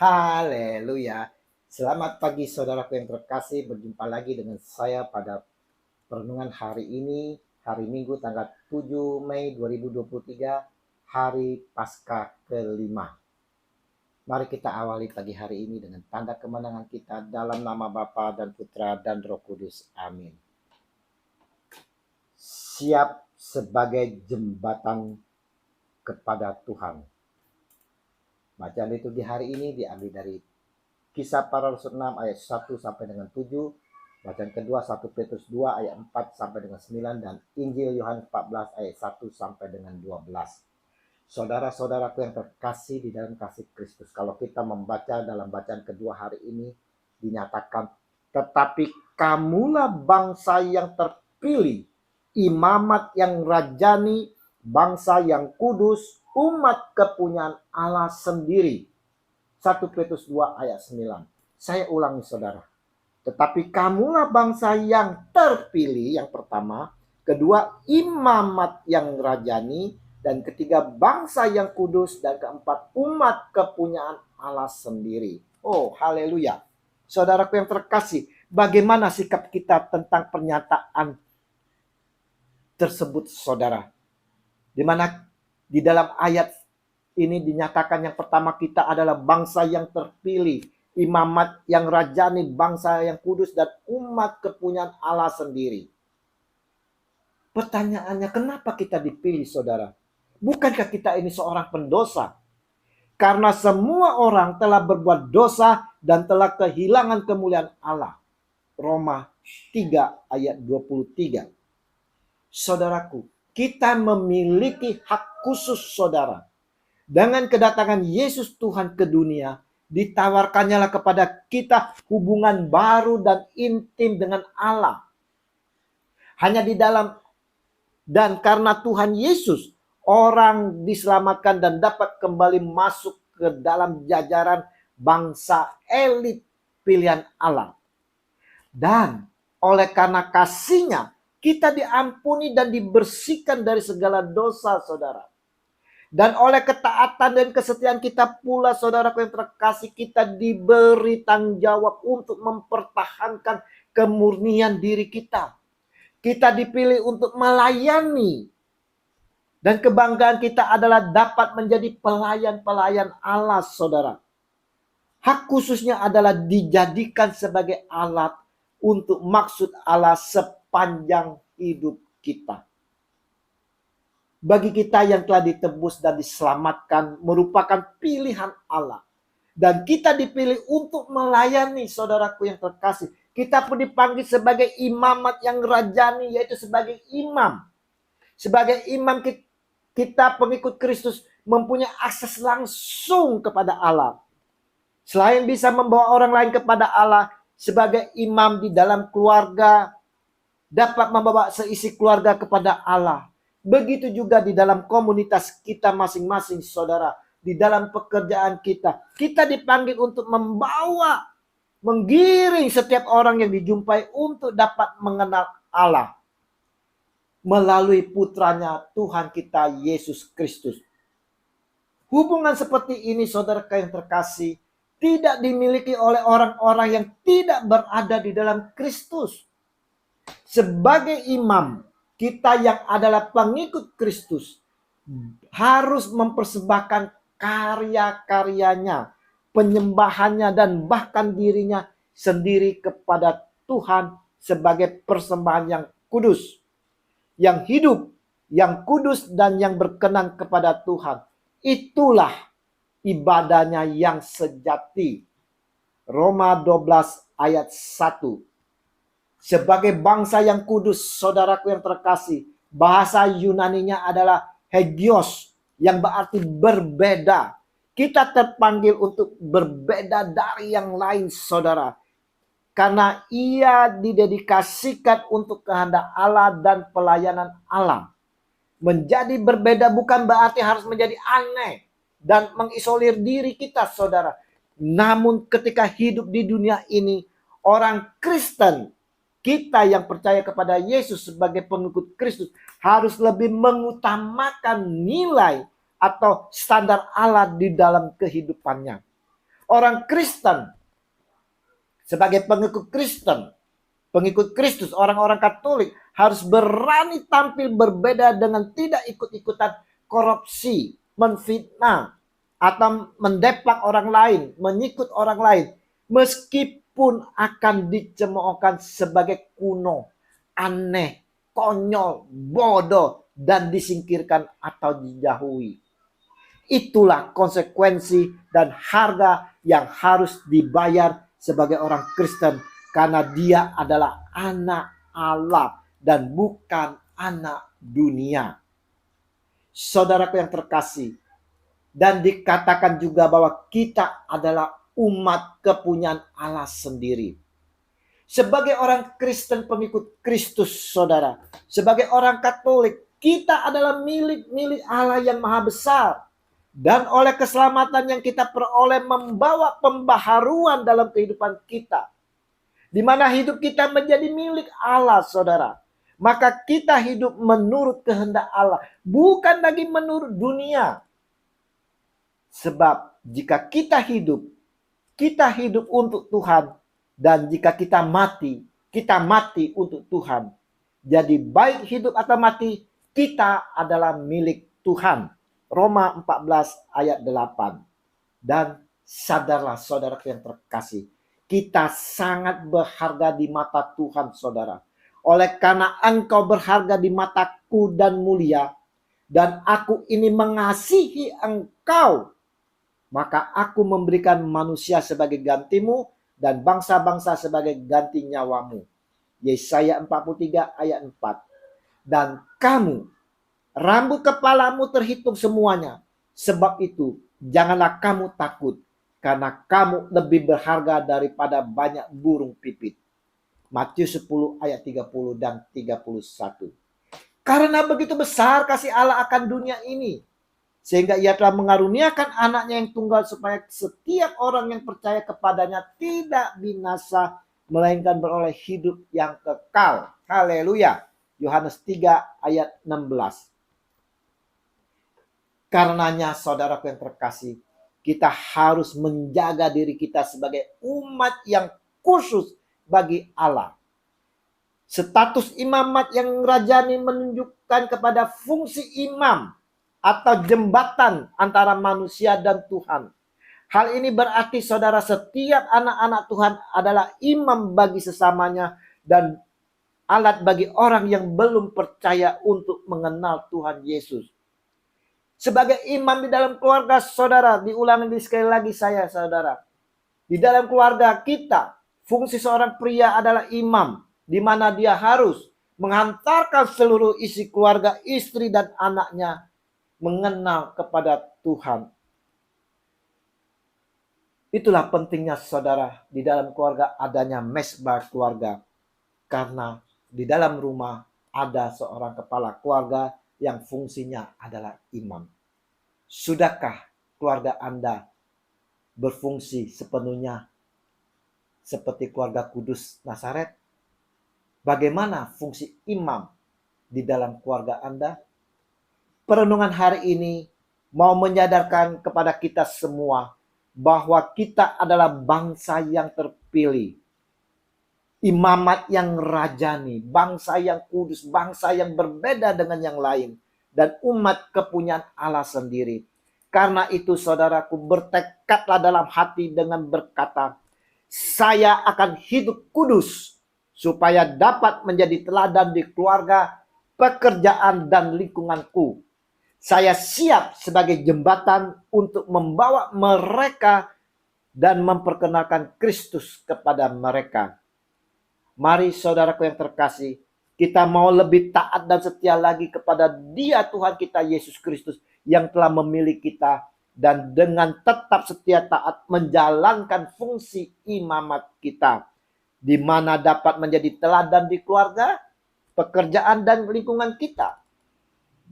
Haleluya. Selamat pagi saudaraku yang terkasih, berjumpa lagi dengan saya pada perenungan hari ini, hari Minggu tanggal 7 Mei 2023, hari Paskah kelima. Mari kita awali pagi hari ini dengan tanda kemenangan kita dalam nama Bapa dan Putra dan Roh Kudus. Amin. Siap sebagai jembatan kepada Tuhan. Bacaan liturgi hari ini diambil dari Kisah Para Rasul 6 ayat 1 sampai dengan 7. Bacaan kedua 1 Petrus 2 ayat 4 sampai dengan 9. Dan Injil Yohanes 14 ayat 1 sampai dengan 12. Saudara-saudaraku yang terkasih di dalam kasih Kristus. Kalau kita membaca dalam bacaan kedua hari ini dinyatakan, tetapi kamulah bangsa yang terpilih, imamat yang rajani, bangsa yang kudus, umat kepunyaan Allah sendiri. 1 Petrus 2 ayat 9. Saya ulangi saudara. Tetapi kamulah bangsa yang terpilih, yang pertama. Kedua, imamat yang rajani. Dan ketiga, bangsa yang kudus. Dan keempat, umat kepunyaan Allah sendiri. Oh, haleluya. Saudaraku yang terkasih, bagaimana sikap kita tentang pernyataan tersebut saudara? Di mana di dalam ayat ini dinyatakan yang pertama kita adalah bangsa yang terpilih, imamat yang rajani, bangsa yang kudus, dan umat kepunyaan Allah sendiri. Pertanyaannya, kenapa kita dipilih saudara? Bukankah kita ini seorang pendosa? Karena semua orang telah berbuat dosa dan telah kehilangan kemuliaan Allah. Roma 3 ayat 23. Saudaraku, kita memiliki hak khusus saudara. Dengan kedatangan Yesus Tuhan ke dunia, ditawarkannya kepada kita hubungan baru dan intim dengan Allah. Hanya di dalam dan karena Tuhan Yesus, orang diselamatkan dan dapat kembali masuk ke dalam jajaran bangsa elit pilihan Allah. Dan oleh karena kasih-Nya, kita diampuni dan dibersihkan dari segala dosa saudara. Dan oleh ketaatan dan kesetiaan kita pula saudaraku yang terkasih, kita diberi tanggung jawab untuk mempertahankan kemurnian diri kita. Kita dipilih untuk melayani. Dan kebanggaan kita adalah dapat menjadi pelayan-pelayan Allah saudara. Hak khususnya adalah dijadikan sebagai alat untuk maksud Allah sepanjang hidup kita. Bagi kita yang telah ditebus dan diselamatkan merupakan pilihan Allah. Dan kita dipilih untuk melayani saudaraku yang terkasih. Kita pun dipanggil sebagai imamat yang rajani, yaitu sebagai imam. Sebagai imam kita pengikut Kristus mempunyai akses langsung kepada Allah. Selain bisa membawa orang lain kepada Allah, sebagai imam di dalam keluarga dapat membawa seisi keluarga kepada Allah. Begitu juga di dalam komunitas kita masing-masing saudara. Di dalam pekerjaan kita. Kita dipanggil untuk membawa, menggiring setiap orang yang dijumpai untuk dapat mengenal Allah. Melalui putranya Tuhan kita Yesus Kristus. Hubungan seperti ini saudara yang terkasih tidak dimiliki oleh orang-orang yang tidak berada di dalam Kristus. Sebagai imam, kita yang adalah pengikut Kristus harus mempersembahkan karya-karyanya, penyembahannya, dan bahkan dirinya sendiri kepada Tuhan sebagai persembahan yang kudus, yang hidup, yang kudus, dan yang berkenan kepada Tuhan. Itulah ibadahnya yang sejati. Roma 12 ayat 1. Sebagai bangsa yang kudus, saudaraku yang terkasih, bahasa Yunaninya adalah hagios, yang berarti berbeda. Kita terpanggil untuk berbeda dari yang lain, saudara. Karena ia didedikasikan untuk kehendak Allah dan pelayanan Allah. Menjadi berbeda bukan berarti harus menjadi aneh dan mengisolir diri kita, saudara. Namun ketika hidup di dunia ini, orang Kristen, kita yang percaya kepada Yesus sebagai pengikut Kristus harus lebih mengutamakan nilai atau standar Allah di dalam kehidupannya. Orang Kristen sebagai pengikut Kristus, orang-orang Katolik harus berani tampil berbeda dengan tidak ikut-ikutan korupsi, menfitnah, atau mendepak orang lain, menyikut orang lain, meskipun akan dicemoohkan sebagai kuno, aneh, konyol, bodoh, dan disingkirkan atau dijauhi. Itulah konsekuensi dan harga yang harus dibayar sebagai orang Kristen, karena dia adalah anak Allah dan bukan anak dunia. Saudaraku yang terkasih, dan dikatakan juga bahwa kita adalah umat kepunyaan Allah sendiri. Sebagai orang Kristen pengikut Kristus, saudara, sebagai orang Katolik, kita adalah milik Allah yang maha besar. Dan oleh keselamatan yang kita peroleh membawa pembaharuan dalam kehidupan kita, di mana hidup kita menjadi milik Allah, saudara. Maka kita hidup menurut kehendak Allah, bukan lagi menurut dunia. Sebab jika kita hidup untuk Tuhan. Dan jika kita mati untuk Tuhan. Jadi baik hidup atau mati, kita adalah milik Tuhan. Roma 14 ayat 8. Dan sadarlah saudara yang terkasih, kita sangat berharga di mata Tuhan, saudara. Oleh karena engkau berharga di mataku dan mulia, dan aku ini mengasihi engkau, maka aku memberikan manusia sebagai gantimu dan bangsa-bangsa sebagai ganti nyawamu. Yesaya 43 ayat 4. Dan kamu, rambut kepalamu terhitung semuanya. Sebab itu, janganlah kamu takut, karena kamu lebih berharga daripada banyak burung pipit. Matius 10 ayat 30 dan 31. Karena begitu besar kasih Allah akan dunia ini, sehingga ia telah mengaruniakan anaknya yang tunggal, supaya setiap orang yang percaya kepadanya tidak binasa, melainkan beroleh hidup yang kekal. Haleluya. Yohanes 3 ayat 16. Karenanya saudaraku yang terkasih, kita harus menjaga diri kita sebagai umat yang khusus bagi Allah. Status imamat yang rajani menunjukkan kepada fungsi imam atau jembatan antara manusia dan Tuhan. Hal ini berarti saudara, setiap anak-anak Tuhan adalah imam bagi sesamanya dan alat bagi orang yang belum percaya untuk mengenal Tuhan Yesus. Sebagai imam di dalam keluarga saudara, diulangi sekali lagi saudara. Di dalam keluarga kita, fungsi seorang pria adalah imam, di mana dia harus menghantarkan seluruh isi keluarga, istri dan anaknya mengenal kepada Tuhan. Itulah pentingnya saudara, di dalam keluarga adanya mesbah keluarga. Karena di dalam rumah ada seorang kepala keluarga yang fungsinya adalah imam. Sudahkah keluarga Anda berfungsi sepenuhnya seperti keluarga Kudus Nazaret? Bagaimana fungsi imam di dalam keluarga Anda? Perenungan hari ini mau menyadarkan kepada kita semua bahwa kita adalah bangsa yang terpilih, imamat yang rajani, bangsa yang kudus, bangsa yang berbeda dengan yang lain, dan umat kepunyaan Allah sendiri. Karena itu saudaraku, bertekadlah dalam hati dengan berkata, saya akan hidup kudus supaya dapat menjadi teladan di keluarga, pekerjaan, dan lingkunganku. Saya siap sebagai jembatan untuk membawa mereka dan memperkenalkan Kristus kepada mereka. Mari saudaraku yang terkasih, kita mau lebih taat dan setia lagi kepada Dia Tuhan kita Yesus Kristus yang telah memilih kita, dan dengan tetap setia taat menjalankan fungsi imamat kita, di mana dapat menjadi teladan di keluarga, pekerjaan, dan lingkungan kita,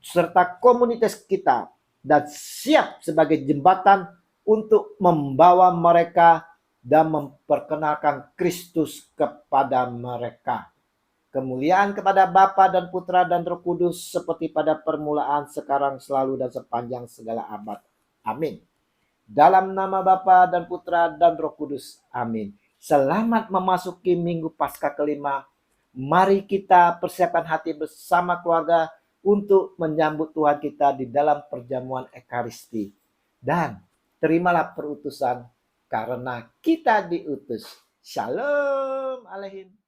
serta komunitas kita, dan siap sebagai jembatan untuk membawa mereka dan memperkenalkan Kristus kepada mereka. Kemuliaan kepada Bapa dan Putra dan Roh Kudus, seperti pada permulaan, sekarang, selalu, dan sepanjang segala abad. Amin. Dalam nama Bapa dan Putra dan Roh Kudus. Amin. Selamat memasuki Minggu Paskah kelima. Mari kita persiapkan hati bersama keluarga untuk menyambut Tuhan kita di dalam perjamuan Ekaristi. Dan terimalah perutusan karena kita diutus. Shalom Aleichem.